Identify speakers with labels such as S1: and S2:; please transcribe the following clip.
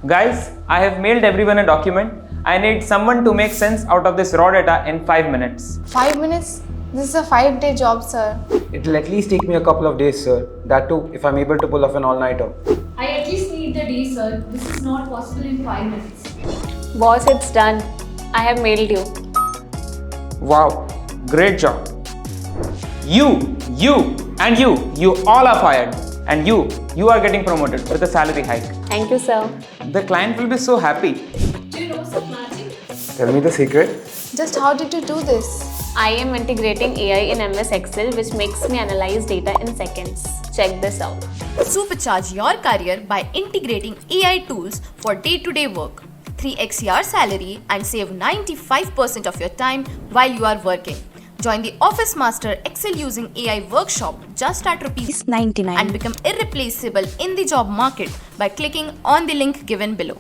S1: Guys, I have mailed everyone a document. I need someone to make sense out of this raw data in 5 minutes.
S2: 5 minutes? This is a 5-day job, sir.
S3: It'll at least take me a couple of days, sir. That too, if I'm able to pull off an all-nighter.
S4: I at least need the day, sir. This is not possible in 5 minutes.
S5: Boss, it's done. I have mailed you.
S1: Wow, great job. You and you all are fired. And you are getting promoted with a salary hike.
S5: Thank you, sir.
S1: The client will be so happy.
S4: Do you know some magic?
S3: Tell me the secret.
S2: Just how did you do this?
S5: I am integrating AI in MS Excel, which makes me analyze data in seconds. Check this out.
S6: Supercharge your career by integrating AI tools for day-to-day work. 3x your salary and save 95% of your time while you are working. Join the Office Master Excel using AI workshop just at ₹99 and become irreplaceable in the job market by clicking on the link given below.